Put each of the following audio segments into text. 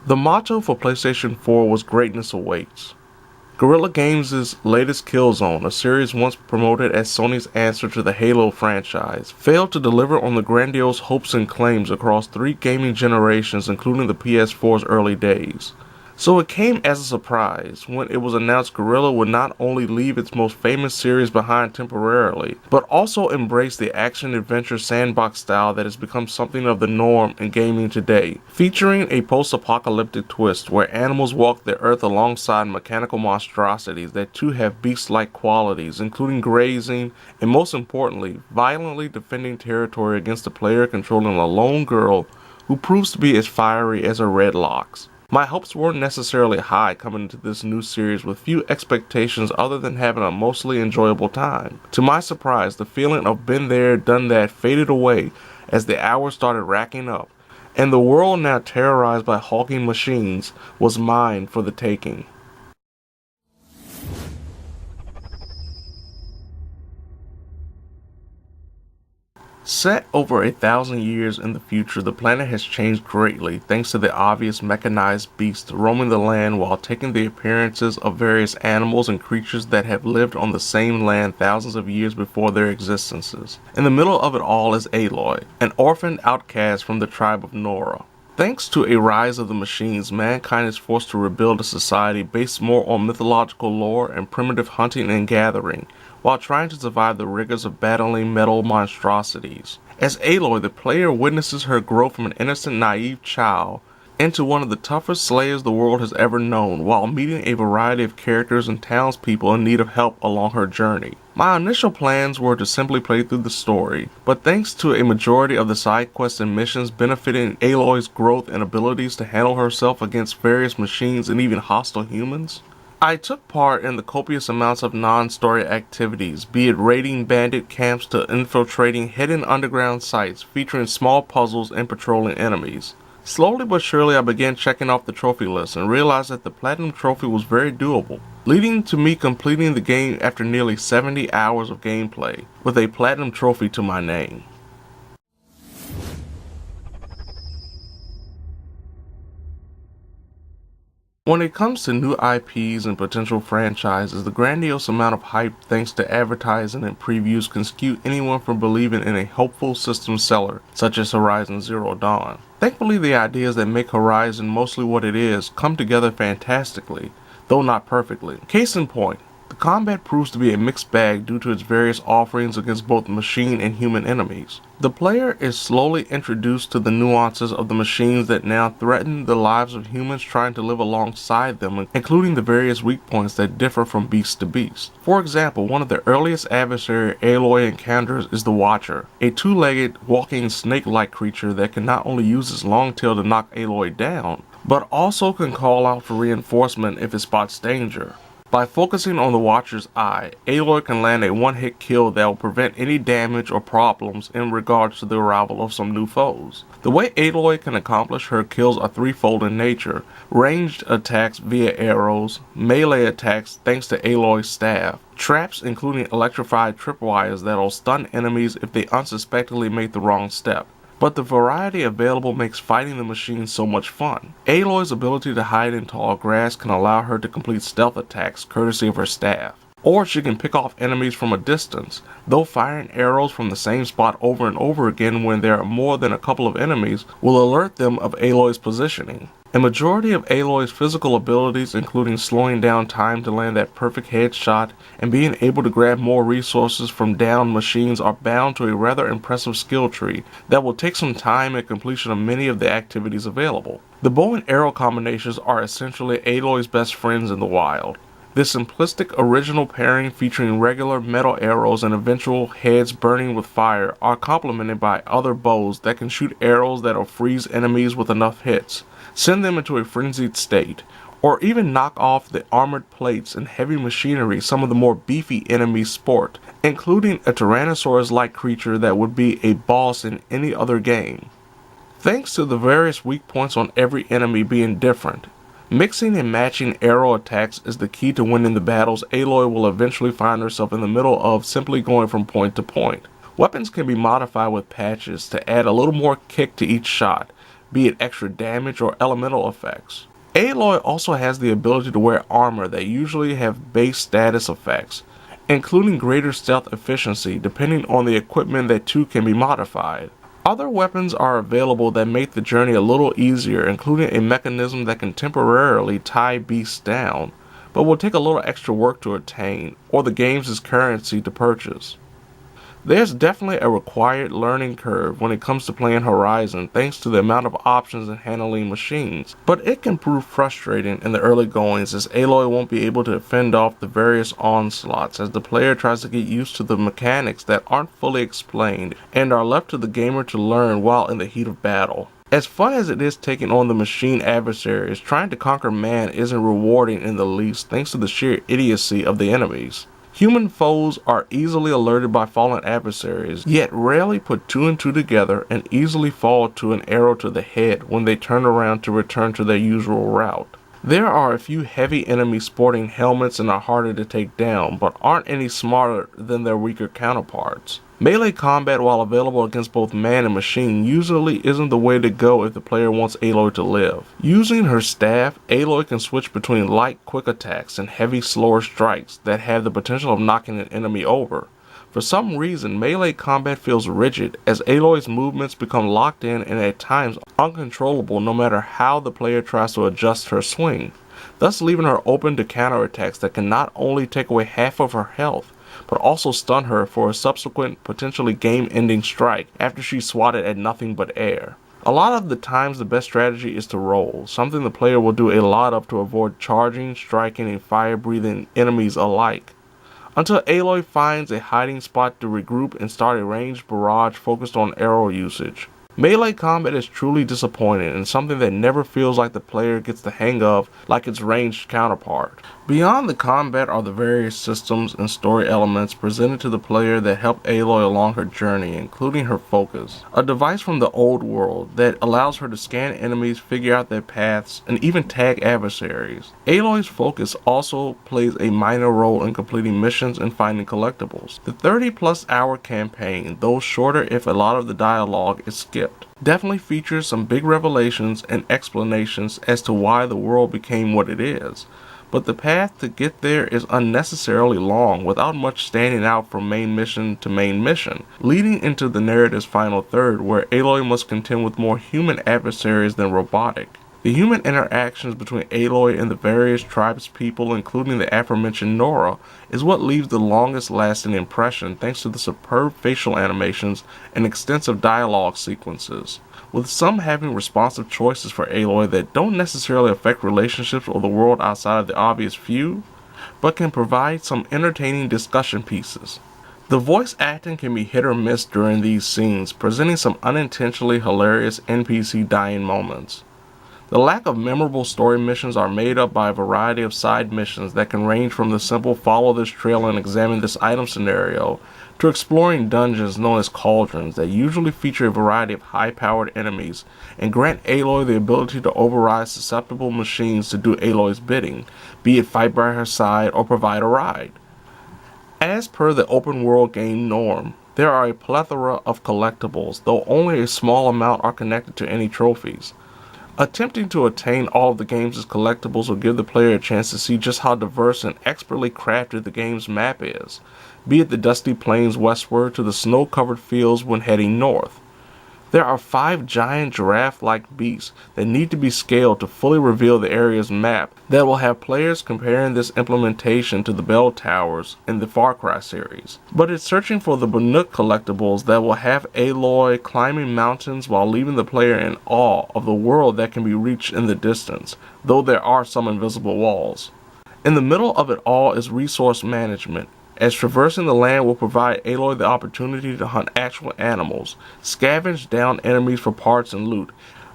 The motto for PlayStation 4 was "Greatness Awaits." Guerrilla Games' latest Killzone, a series once promoted as Sony's answer to the Halo franchise, failed to deliver on the grandiose hopes and claims across 3 gaming generations, including the PS4's early days. So it came as a surprise when it was announced Guerrilla would not only leave its most famous series behind temporarily, but also embrace the action-adventure sandbox style that has become something of the norm in gaming today, featuring a post-apocalyptic twist where animals walk the earth alongside mechanical monstrosities that too have beast-like qualities, including grazing, and most importantly, violently defending territory against a player controlling a lone girl who proves to be as fiery as her red locks. My hopes weren't necessarily high coming into this new series with few expectations other than having a mostly enjoyable time. To my surprise, the feeling of been there, done that faded away as the hours started racking up, and the world now terrorized by hulking machines was mine for the taking. Set over 1,000 years in the future, the planet has changed greatly thanks to the obvious mechanized beasts roaming the land while taking the appearances of various animals and creatures that have lived on the same land thousands of years before their existences. In the middle of it all is Aloy, an orphaned outcast from the tribe of Nora. Thanks to a rise of the machines, mankind is forced to rebuild a society based more on mythological lore and primitive hunting and gathering, while trying to survive the rigors of battling metal monstrosities. As Aloy, the player witnesses her grow from an innocent, naive child into one of the toughest slayers the world has ever known, while meeting a variety of characters and townspeople in need of help along her journey. My initial plans were to simply play through the story, but thanks to a majority of the side quests and missions benefiting Aloy's growth and abilities to handle herself against various machines and even hostile humans, I took part in the copious amounts of non-story activities, be it raiding bandit camps to infiltrating hidden underground sites featuring small puzzles and patrolling enemies. Slowly but surely I began checking off the trophy list and realized that the Platinum Trophy was very doable, leading to me completing the game after nearly 70 hours of gameplay, with a Platinum Trophy to my name. When it comes to new IPs and potential franchises, the grandiose amount of hype thanks to advertising and previews can skew anyone from believing in a hopeful system seller, such as Horizon Zero Dawn. Thankfully, the ideas that make Horizon mostly what it is come together fantastically, though not perfectly. Case in point, the combat proves to be a mixed bag due to its various offerings against both machine and human enemies. The player is slowly introduced to the nuances of the machines that now threaten the lives of humans trying to live alongside them, including the various weak points that differ from beast to beast. For example, one of the earliest adversary Aloy encounters is the Watcher, a two-legged, walking snake-like creature that can not only use its long tail to knock Aloy down, but also can call out for reinforcement if it spots danger. By focusing on the Watcher's eye, Aloy can land a one-hit kill that will prevent any damage or problems in regards to the arrival of some new foes. The way Aloy can accomplish her kills are threefold in nature: ranged attacks via arrows, melee attacks thanks to Aloy's staff, traps including electrified tripwires that'll stun enemies if they unsuspectingly make the wrong step. But the variety available makes fighting the machine so much fun. Aloy's ability to hide in tall grass can allow her to complete stealth attacks courtesy of her staff. Or she can pick off enemies from a distance, though firing arrows from the same spot over and over again when there are more than a couple of enemies will alert them of Aloy's positioning. A majority of Aloy's physical abilities, including slowing down time to land that perfect headshot and being able to grab more resources from downed machines, are bound to a rather impressive skill tree that will take some time and completion of many of the activities available. The bow and arrow combinations are essentially Aloy's best friends in the wild. This simplistic original pairing featuring regular metal arrows and eventual heads burning with fire are complemented by other bows that can shoot arrows that'll freeze enemies with enough hits, send them into a frenzied state, or even knock off the armored plates and heavy machinery some of the more beefy enemies sport, including a Tyrannosaurus-like creature that would be a boss in any other game. Thanks to the various weak points on every enemy being different, mixing and matching arrow attacks is the key to winning the battles Aloy will eventually find herself in the middle of, simply going from point to point. Weapons can be modified with patches to add a little more kick to each shot, be it extra damage or elemental effects. Aloy also has the ability to wear armor that usually have base status effects, including greater stealth efficiency depending on the equipment that too can be modified. Other weapons are available that make the journey a little easier, including a mechanism that can temporarily tie beasts down, but will take a little extra work to attain, or the game's currency to purchase. There's definitely a required learning curve when it comes to playing Horizon thanks to the amount of options and handling machines, but it can prove frustrating in the early goings as Aloy won't be able to fend off the various onslaughts as the player tries to get used to the mechanics that aren't fully explained and are left to the gamer to learn while in the heat of battle. As fun as it is taking on the machine adversaries, trying to conquer man isn't rewarding in the least thanks to the sheer idiocy of the enemies. Human foes are easily alerted by fallen adversaries, yet rarely put two and two together and easily fall to an arrow to the head when they turn around to return to their usual route. There are a few heavy enemies sporting helmets and are harder to take down, but aren't any smarter than their weaker counterparts. Melee combat, while available against both man and machine, usually isn't the way to go if the player wants Aloy to live. Using her staff, Aloy can switch between light quick attacks and heavy slower strikes that have the potential of knocking an enemy over. For some reason, melee combat feels rigid as Aloy's movements become locked in and at times uncontrollable no matter how the player tries to adjust her swing, thus leaving her open to counterattacks that can not only take away half of her health, but also stun her for a subsequent, potentially game-ending strike after she's swatted at nothing but air. A lot of the times the best strategy is to roll, something the player will do a lot of to avoid charging, striking, and fire-breathing enemies alike, until Aloy finds a hiding spot to regroup and start a ranged barrage focused on arrow usage. Melee combat is truly disappointing and something that never feels like the player gets the hang of like its ranged counterpart. Beyond the combat are the various systems and story elements presented to the player that help Aloy along her journey, including her focus, a device from the old world that allows her to scan enemies, figure out their paths, and even tag adversaries. Aloy's focus also plays a minor role in completing missions and finding collectibles. The 30+ hour campaign, though shorter if a lot of the dialogue is skipped, definitely features some big revelations and explanations as to why the world became what it is. But the path to get there is unnecessarily long without much standing out from main mission to main mission, leading into the narrative's final third where Aloy must contend with more human adversaries than robotic. The human interactions between Aloy and the various tribes people, including the aforementioned Nora, is what leaves the longest lasting impression thanks to the superb facial animations and extensive dialogue sequences, with some having responsive choices for Aloy that don't necessarily affect relationships or the world outside of the obvious few, but can provide some entertaining discussion pieces. The voice acting can be hit or miss during these scenes, presenting some unintentionally hilarious NPC dying moments. The lack of memorable story missions are made up by a variety of side missions that can range from the simple follow this trail and examine this item scenario to exploring dungeons known as cauldrons that usually feature a variety of high-powered enemies and grant Aloy the ability to override susceptible machines to do Aloy's bidding, be it fight by her side or provide a ride. As per the open world game norm, there are a plethora of collectibles, though only a small amount are connected to any trophies. Attempting to attain all of the game's collectibles will give the player a chance to see just how diverse and expertly crafted the game's map is, be it the dusty plains westward to the snow-covered fields when heading north. There are 5 giant giraffe-like beasts that need to be scaled to fully reveal the area's map that will have players comparing this implementation to the bell towers in the Far Cry series. But it's searching for the Bullock collectibles that will have Aloy climbing mountains while leaving the player in awe of the world that can be reached in the distance, though there are some invisible walls. In the middle of it all is resource management, as traversing the land will provide Aloy the opportunity to hunt actual animals, scavenge down enemies for parts and loot.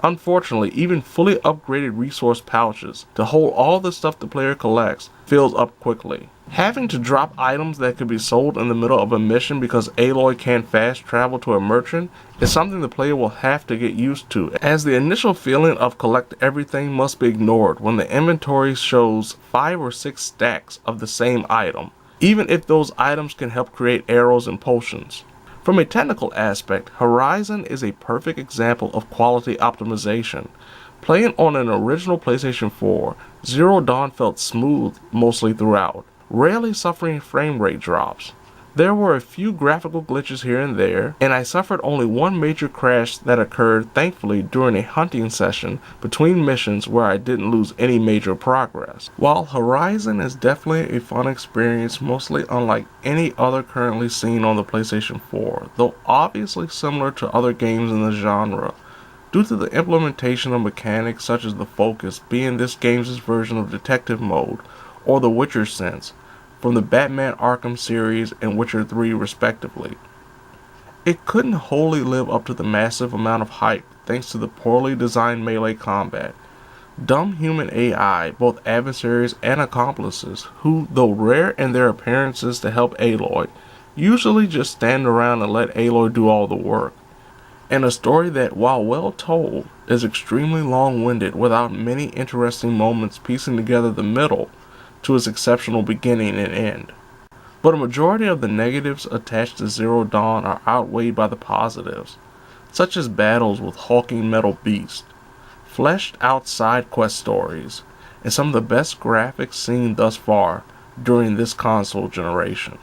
Unfortunately, even fully upgraded resource pouches to hold all the stuff the player collects fills up quickly. Having to drop items that could be sold in the middle of a mission because Aloy can't fast travel to a merchant is something the player will have to get used to, as the initial feeling of collect everything must be ignored when the inventory shows 5 or 6 stacks of the same item, even if those items can help create arrows and potions. From a technical aspect, Horizon is a perfect example of quality optimization. Playing on an original PlayStation 4, Zero Dawn felt smooth mostly throughout, rarely suffering frame rate drops. There were a few graphical glitches here and there, and I suffered only one major crash that occurred thankfully during a hunting session between missions where I didn't lose any major progress. While Horizon is definitely a fun experience, mostly unlike any other currently seen on the PlayStation 4, though obviously similar to other games in the genre, due to the implementation of mechanics such as the focus being this game's version of detective mode, or the Witcher sense, from the Batman Arkham series and Witcher 3 respectively. It couldn't wholly live up to the massive amount of hype thanks to the poorly designed melee combat, dumb human AI, both adversaries and accomplices, who, though rare in their appearances to help Aloy, usually just stand around and let Aloy do all the work, and a story that, while well told, is extremely long-winded without many interesting moments piecing together the middle to its exceptional beginning and end. But a majority of the negatives attached to Zero Dawn are outweighed by the positives, such as battles with hulking metal beasts, fleshed out side quest stories, and some of the best graphics seen thus far during this console generation.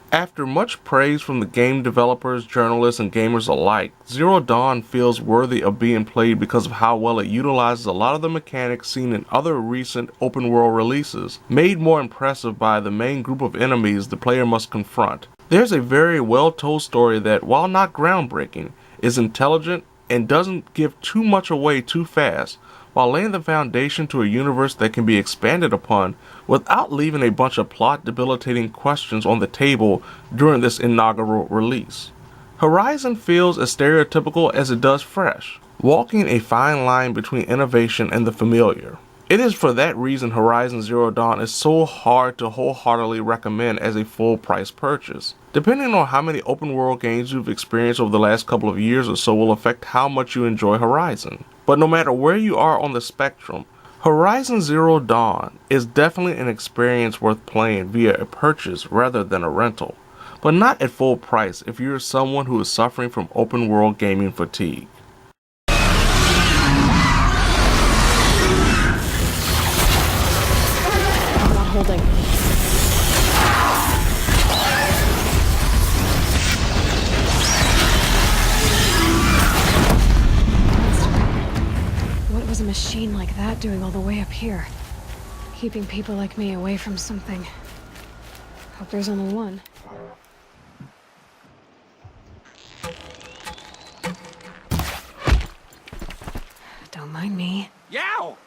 After much praise from the game developers, journalists, and gamers alike, Zero Dawn feels worthy of being played because of how well it utilizes a lot of the mechanics seen in other recent open-world releases, made more impressive by the main group of enemies the player must confront. There's a very well-told story that, while not groundbreaking, is intelligent and doesn't give too much away too fast, while laying the foundation to a universe that can be expanded upon without leaving a bunch of plot-debilitating questions on the table during this inaugural release. Horizon feels as stereotypical as it does fresh, walking a fine line between innovation and the familiar. It is for that reason Horizon Zero Dawn is so hard to wholeheartedly recommend as a full-price purchase. Depending on how many open-world games you've experienced over the last couple of years or so will affect how much you enjoy Horizon. But no matter where you are on the spectrum, Horizon Zero Dawn is definitely an experience worth playing via a purchase rather than a rental, but not at full price if you're someone who is suffering from open-world gaming fatigue. I'm not holding. What was a machine like that doing all the way up here? Keeping people like me away from something. Hope there's only one. Don't mind me. Yow!